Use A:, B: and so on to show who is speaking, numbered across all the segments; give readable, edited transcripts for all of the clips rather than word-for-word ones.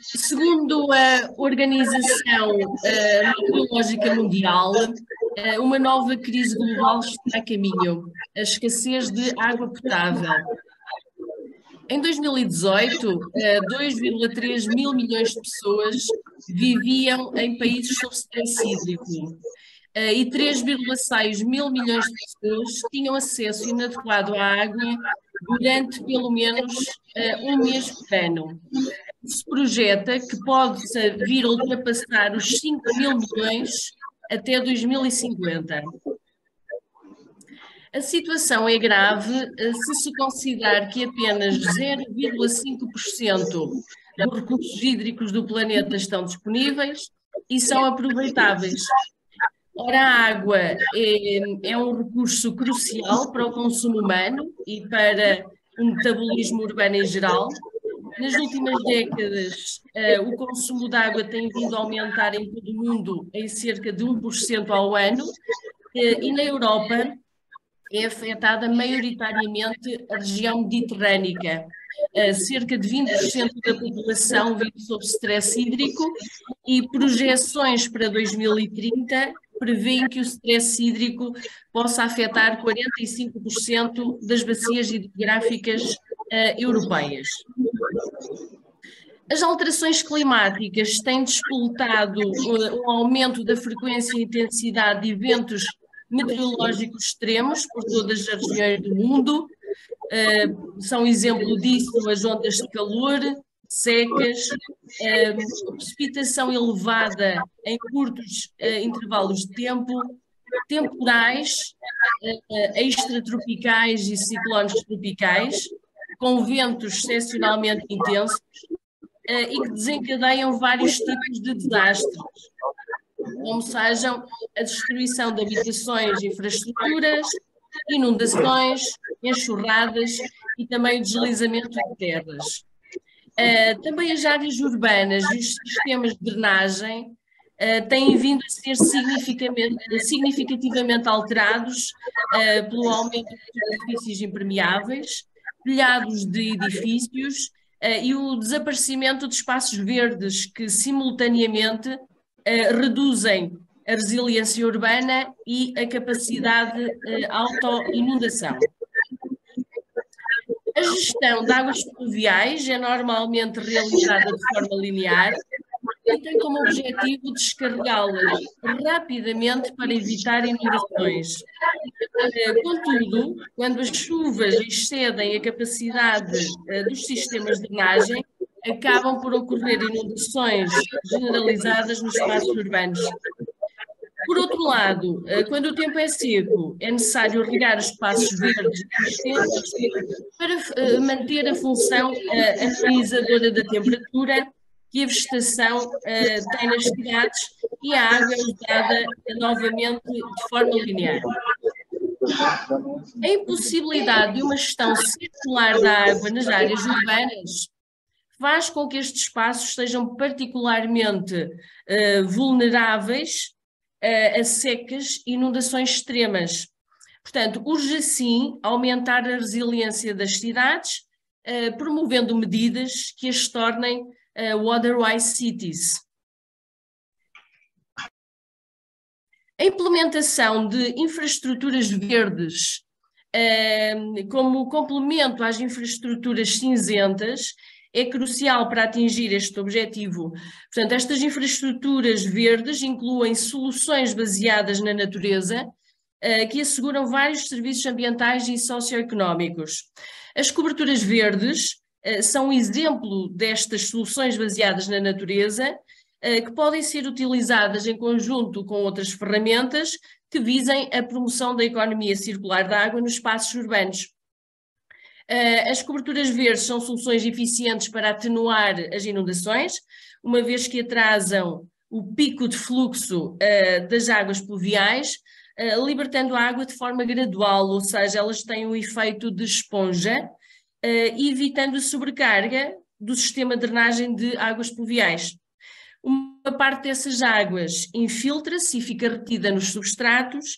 A: Segundo a Organização Meteorológica Mundial, uma nova crise global está a caminho, a escassez de água potável. Em 2018, 2,3 mil milhões de pessoas viviam em países sob stress hídrico e 3,6 mil milhões de pessoas tinham acesso inadequado à água durante pelo menos um mês por ano. Se projeta que pode vir a ultrapassar os 5 mil milhões até 2050. A situação é grave se se considerar que apenas 0,5% dos recursos hídricos do planeta estão disponíveis e são aproveitáveis. Ora, a água é um recurso crucial para o consumo humano e para o metabolismo urbano em geral. Nas últimas décadas, o consumo de água tem vindo a aumentar em todo o mundo em cerca de 1% ao ano e na Europa é afetada maioritariamente a região mediterrânica. Cerca de 20% da população vive sob stress hídrico e projeções para 2030 prevêem que o stress hídrico possa afetar 45% das bacias hidrográficas europeias. As alterações climáticas têm disputado um aumento da frequência e intensidade de eventos meteorológicos extremos por todas as regiões do mundo. São exemplo disso as ondas de calor, secas, precipitação elevada em curtos intervalos de tempo, temporais, extratropicais e ciclones tropicais, com ventos excepcionalmente intensos e que desencadeiam vários tipos de desastres, como sejam a destruição de habitações e infraestruturas, inundações, enxurradas e também o deslizamento de terras. Também as áreas urbanas e os sistemas de drenagem têm vindo a ser significativamente alterados pelo aumento de superfícies impermeáveis, telhados de edifícios e o desaparecimento de espaços verdes que simultaneamente reduzem a resiliência urbana e a capacidade de auto-inundação. A gestão de águas pluviais é normalmente realizada de forma linear e tem como objetivo descarregá-las rapidamente para evitar inundações. Contudo, quando as chuvas excedem a capacidade dos sistemas de drenagem, acabam por ocorrer inundações generalizadas nos espaços urbanos. Por outro lado, quando o tempo é seco, é necessário regar os espaços verdes existentes para manter a função amenizadora da temperatura que a vegetação tem nas cidades e a água é usada novamente de forma linear. A impossibilidade de uma gestão circular da água nas áreas urbanas faz com que estes espaços sejam particularmente vulneráveis a secas e inundações extremas. Portanto, urge assim aumentar a resiliência das cidades, promovendo medidas que as tornem water-wise cities. A implementação de infraestruturas verdes como complemento às infraestruturas cinzentas é crucial para atingir este objetivo. Portanto, estas infraestruturas verdes incluem soluções baseadas na natureza que asseguram vários serviços ambientais e socioeconómicos. As coberturas verdes são um exemplo destas soluções baseadas na natureza que podem ser utilizadas em conjunto com outras ferramentas que visem a promoção da economia circular da água nos espaços urbanos. As coberturas verdes são soluções eficientes para atenuar as inundações, uma vez que atrasam o pico de fluxo das águas pluviais, libertando a água de forma gradual, ou seja, elas têm um efeito de esponja, e evitando a sobrecarga do sistema de drenagem de águas pluviais. Uma parte dessas águas infiltra-se e fica retida nos substratos,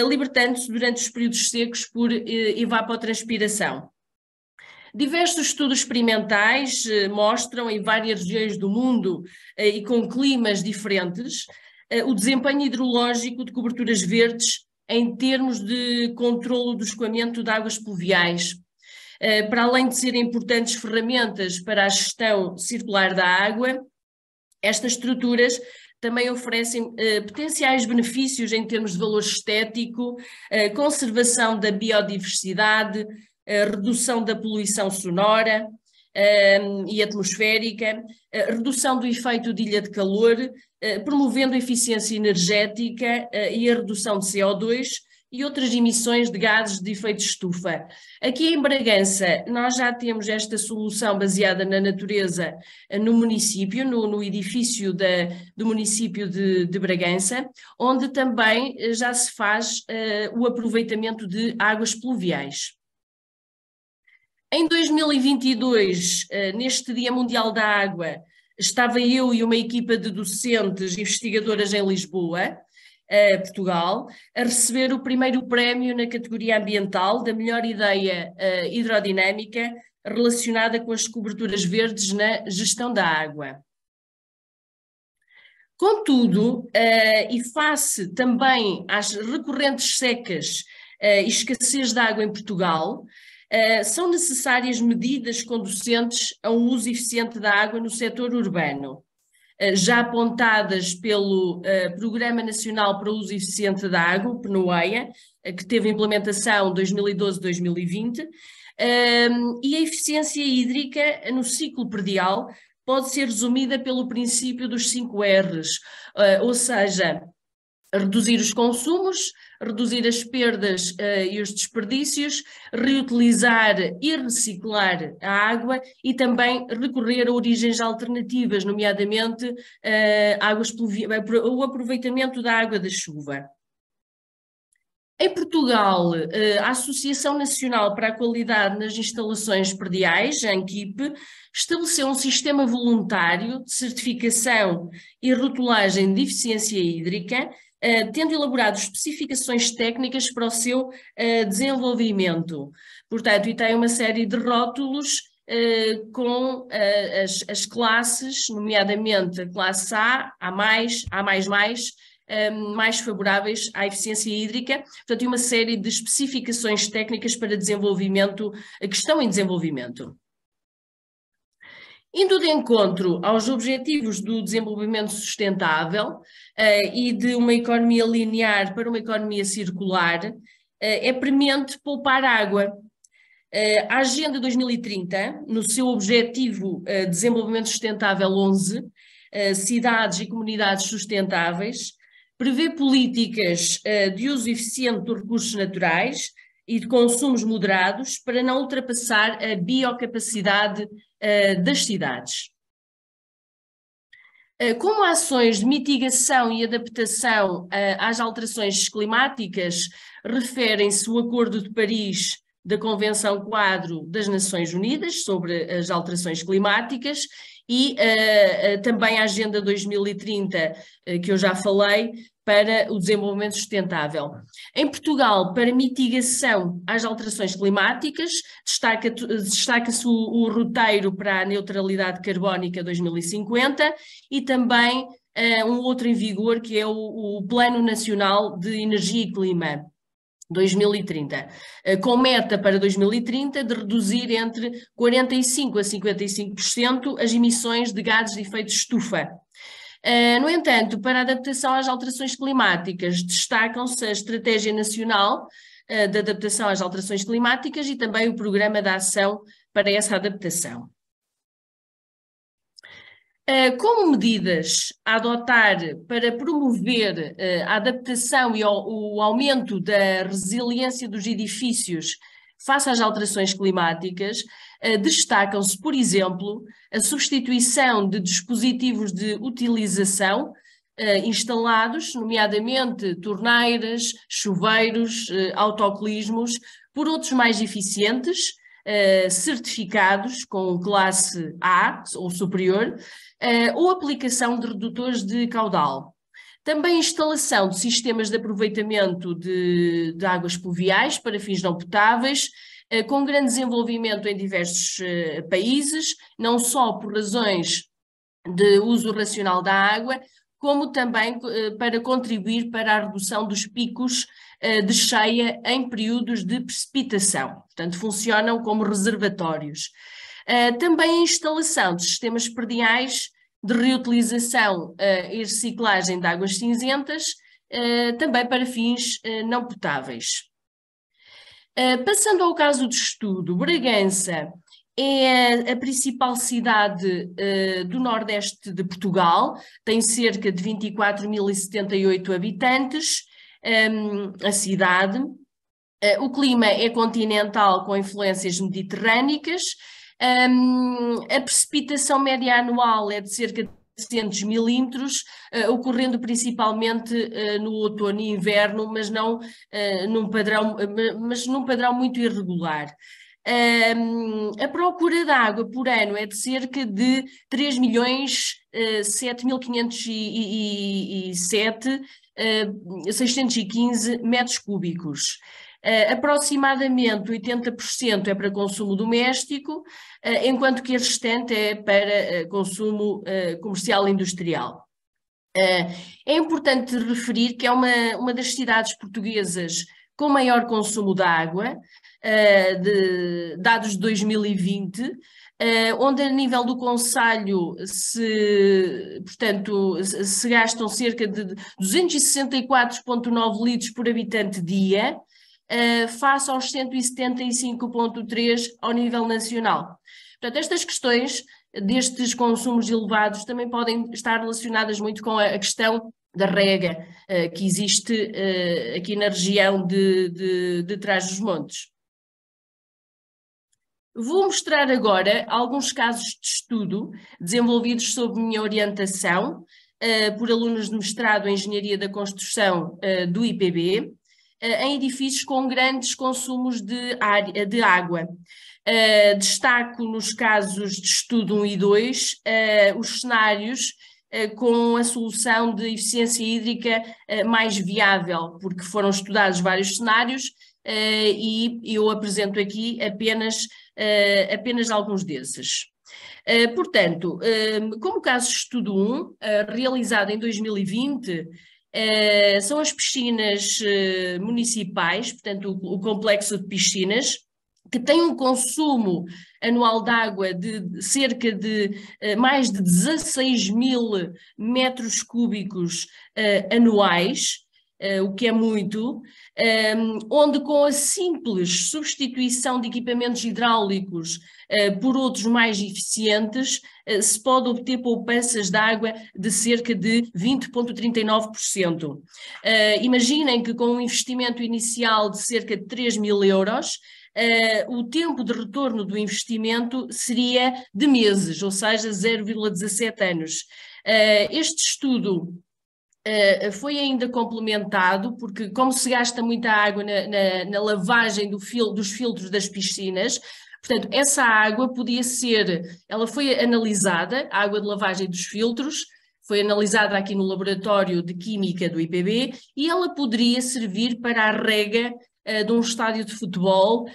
A: libertando-se durante os períodos secos por evapotranspiração. Diversos estudos experimentais mostram em várias regiões do mundo e com climas diferentes o desempenho hidrológico de coberturas verdes em termos de controlo do escoamento de águas pluviais. Para além de serem importantes ferramentas para a gestão circular da água, estas estruturas também oferecem potenciais benefícios em termos de valor estético, conservação da biodiversidade, redução da poluição sonora e atmosférica, redução do efeito de ilha de calor, promovendo a eficiência energética e a redução de CO2 e outras emissões de gases de efeito de estufa. Aqui em Bragança nós já temos esta solução baseada na natureza no município, no edifício do município de Bragança, onde também já se faz o aproveitamento de águas pluviais. Em 2022, neste Dia Mundial da Água, estava eu e uma equipa de docentes investigadoras em Lisboa, Portugal, a receber o primeiro prémio na categoria ambiental da melhor ideia hidrodinâmica relacionada com as coberturas verdes na gestão da água. Contudo, e face também às recorrentes secas e escassez de água em Portugal, são necessárias medidas conducentes a um uso eficiente da água no setor urbano, já apontadas pelo Programa Nacional para o Uso Eficiente da Água, o PNUEA, que teve implementação 2012-2020, e a eficiência hídrica no ciclo predial pode ser resumida pelo princípio dos 5 R's, ou seja, reduzir os consumos, reduzir as perdas e os desperdícios, reutilizar e reciclar a água e também recorrer a origens alternativas, nomeadamente o aproveitamento da água da chuva. Em Portugal, a Associação Nacional para a Qualidade nas Instalações Prediais, a ANQUIP, estabeleceu um sistema voluntário de certificação e rotulagem de eficiência hídrica, tendo elaborado especificações técnicas para o seu desenvolvimento. Portanto, e tem uma série de rótulos com as classes, nomeadamente a classe A, A+, mais favoráveis à eficiência hídrica, portanto, e uma série de especificações técnicas para desenvolvimento, que estão em desenvolvimento. Indo de encontro aos objetivos do desenvolvimento sustentável e de uma economia linear para uma economia circular, é premente poupar água. A Agenda 2030, no seu objetivo Desenvolvimento Sustentável 11, Cidades e Comunidades Sustentáveis, prevê políticas de uso eficiente dos recursos naturais e de consumos moderados para não ultrapassar a biocapacidade das cidades. Como ações de mitigação e adaptação às alterações climáticas, referem-se o Acordo de Paris da Convenção Quadro das Nações Unidas sobre as alterações climáticas e também a Agenda 2030, que eu já falei, para o desenvolvimento sustentável. Em Portugal, para mitigação às alterações climáticas, destaca-se o roteiro para a neutralidade carbónica 2050 e também um outro em vigor, que é o Plano Nacional de Energia e Clima 2030, com meta para 2030 de reduzir entre 45% a 55% as emissões de gases de efeito de estufa. No entanto, para a adaptação às alterações climáticas, destacam-se a Estratégia Nacional de Adaptação às Alterações Climáticas e também o Programa de Ação para essa adaptação. Como medidas a adotar para promover a adaptação e o aumento da resiliência dos edifícios face às alterações climáticas, destacam-se, por exemplo, a substituição de dispositivos de utilização instalados, nomeadamente torneiras, chuveiros, autocolismos, por outros mais eficientes, certificados com classe A ou superior, ou aplicação de redutores de caudal. Também instalação de sistemas de aproveitamento de águas pluviais para fins não potáveis com grande desenvolvimento em diversos países, não só por razões de uso racional da água, como também para contribuir para a redução dos picos de cheia em períodos de precipitação. Portanto, funcionam como reservatórios. Também a instalação de sistemas perdiais de reutilização e reciclagem de águas cinzentas, também para fins não potáveis. Passando ao caso de estudo, Bragança é a principal cidade do Nordeste de Portugal, tem cerca de 24.078 habitantes, a cidade. O clima é continental com influências mediterrânicas, a precipitação média anual é de cerca de 700 milímetros, ocorrendo principalmente no outono e inverno, mas num padrão muito irregular. A procura de água por ano é de cerca de 3.7.507.615 metros cúbicos. Aproximadamente 80% é para consumo doméstico, enquanto que o restante é para consumo comercial e industrial. É importante referir que é uma das cidades portuguesas com maior consumo de água, de dados de 2020, onde a nível do concelho se gastam cerca de 264,9 litros por habitante dia, face aos 175,3 ao nível nacional. Portanto, estas questões destes consumos elevados também podem estar relacionadas muito com a questão da rega que existe aqui na região de Trás-os-Montes. Vou mostrar agora alguns casos de estudo desenvolvidos sob minha orientação por alunos de mestrado em Engenharia da Construção do IPB, em edifícios com grandes consumos de água. Destaco nos casos de estudo 1 e 2 os cenários com a solução de eficiência hídrica mais viável, porque foram estudados vários cenários e eu apresento aqui apenas alguns desses. Portanto, como caso de estudo 1, realizado em 2020, são as piscinas municipais, portanto o complexo de piscinas, que tem um consumo anual de água de cerca de mais de 16 mil metros cúbicos anuais, o que é muito, onde com a simples substituição de equipamentos hidráulicos por outros mais eficientes, se pode obter poupanças de água de cerca de 20,39%. Imaginem que com um investimento inicial de cerca de 3.000 euros, o tempo de retorno do investimento seria de meses, ou seja, 0,17 anos. Este estudo foi ainda complementado, porque como se gasta muita água na lavagem dos filtros das piscinas, portanto, essa água ela foi analisada, a água de lavagem dos filtros, foi analisada aqui no laboratório de Química do IPB, e ela poderia servir para a rega de um estádio de futebol,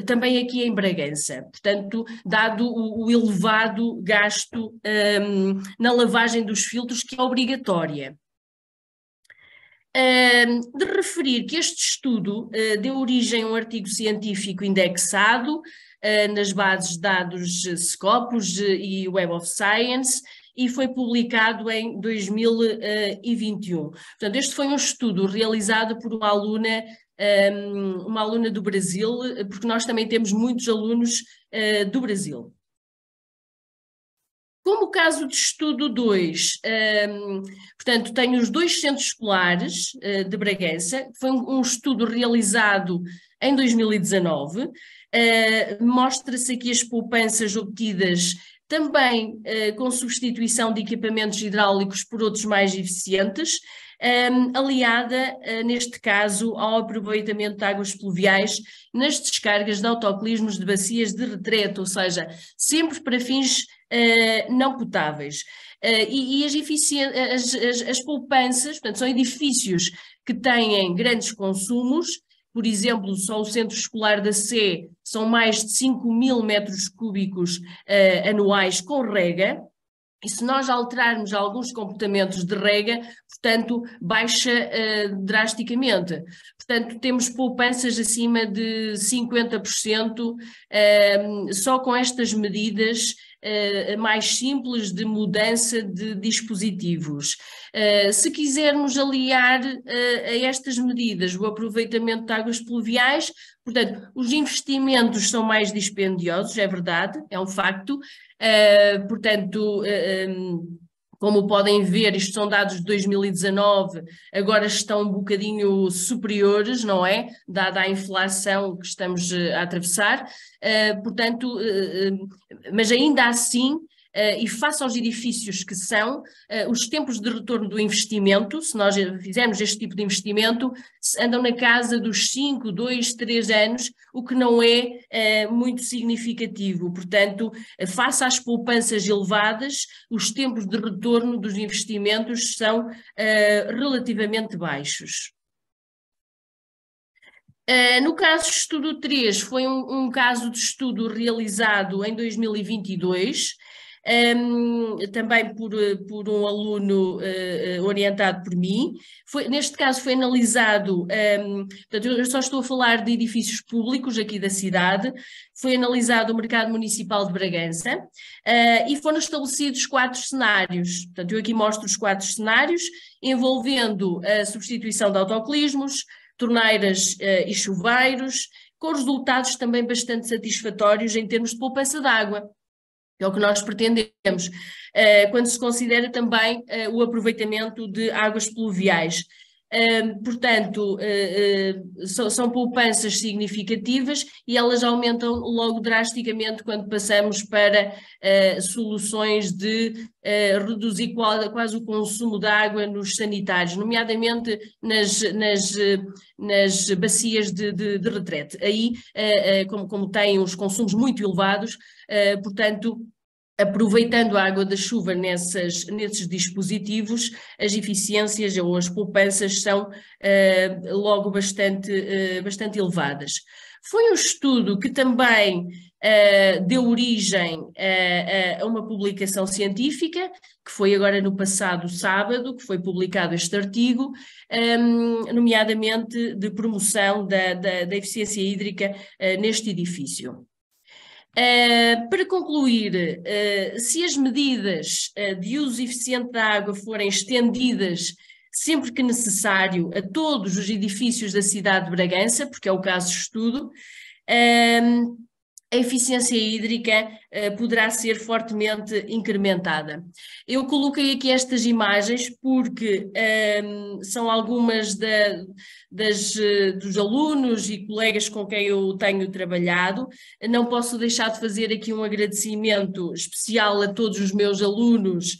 A: também aqui em Bragança. Portanto, dado o elevado gasto na lavagem dos filtros, que é obrigatória. De referir que este estudo deu origem a um artigo científico indexado nas bases de dados Scopus e Web of Science, e foi publicado em 2021. Portanto, este foi um estudo realizado por uma aluna do Brasil, porque nós também temos muitos alunos do Brasil. Como caso de estudo 2, portanto, tenho os 2 centros escolares de Bragança, foi um estudo realizado em 2019, mostra-se aqui as poupanças obtidas também com substituição de equipamentos hidráulicos por outros mais eficientes, aliada, neste caso, ao aproveitamento de águas pluviais nas descargas de autocolismos de bacias de retrete, ou seja, sempre para fins não potáveis. E as poupanças, portanto, são edifícios que têm grandes consumos, por exemplo, só o centro escolar da Sé são mais de 5.000 metros cúbicos anuais com rega. E se nós alterarmos alguns comportamentos de rega, portanto, baixa drasticamente. Portanto, temos poupanças acima de 50% só com estas medidas mais simples de mudança de dispositivos. Se quisermos aliar a estas medidas o aproveitamento de águas pluviais, portanto, os investimentos são mais dispendiosos, é verdade, é um facto. Portanto, como podem ver, isto são dados de 2019, agora estão um bocadinho superiores, não é? Dada a inflação que estamos a atravessar, portanto, mas ainda assim, e face aos edifícios que são, os tempos de retorno do investimento, se nós fizermos este tipo de investimento, andam na casa dos 5, 2, 3 anos, o que não é muito significativo. Portanto, face às poupanças elevadas, os tempos de retorno dos investimentos são relativamente baixos. No caso de estudo 3, foi um caso de estudo realizado em 2022, também por um aluno orientado por mim. Neste caso foi analisado, portanto, eu só estou a falar de edifícios públicos aqui da cidade, foi analisado o mercado municipal de Bragança e foram estabelecidos 4 cenários. Portanto, eu aqui mostro os 4 cenários, envolvendo a substituição de autocolismos, torneiras e chuveiros, com resultados também bastante satisfatórios em termos de poupança de água. É o que nós pretendemos, quando se considera também o aproveitamento de águas pluviais. Portanto, são poupanças significativas e elas aumentam logo drasticamente quando passamos para soluções de reduzir quase o consumo de água nos sanitários, nomeadamente nas bacias de retrete. Aí, como têm os consumos muito elevados, portanto, aproveitando a água da chuva nesses dispositivos, as eficiências ou as poupanças são logo bastante elevadas. Foi um estudo que também deu origem a uma publicação científica, que foi agora no passado sábado, que foi publicado este artigo, nomeadamente de promoção da eficiência hídrica neste edifício. Para concluir, se as medidas de uso eficiente da água forem estendidas sempre que necessário a todos os edifícios da cidade de Bragança, porque é o caso de estudo, a eficiência hídrica poderá ser fortemente incrementada. Eu coloquei aqui estas imagens porque são algumas dos alunos e colegas com quem eu tenho trabalhado. Não posso deixar de fazer aqui um agradecimento especial a todos os meus alunos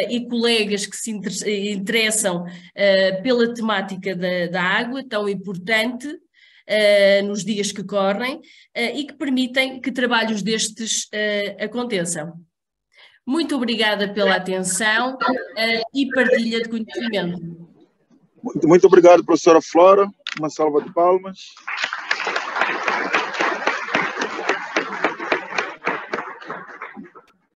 A: e colegas que se interessam pela temática da água, tão importante, nos dias que correm e que permitem que trabalhos destes aconteçam. Muito obrigada pela atenção e partilha de conhecimento.
B: Muito obrigado, professora Flora. Uma salva de palmas.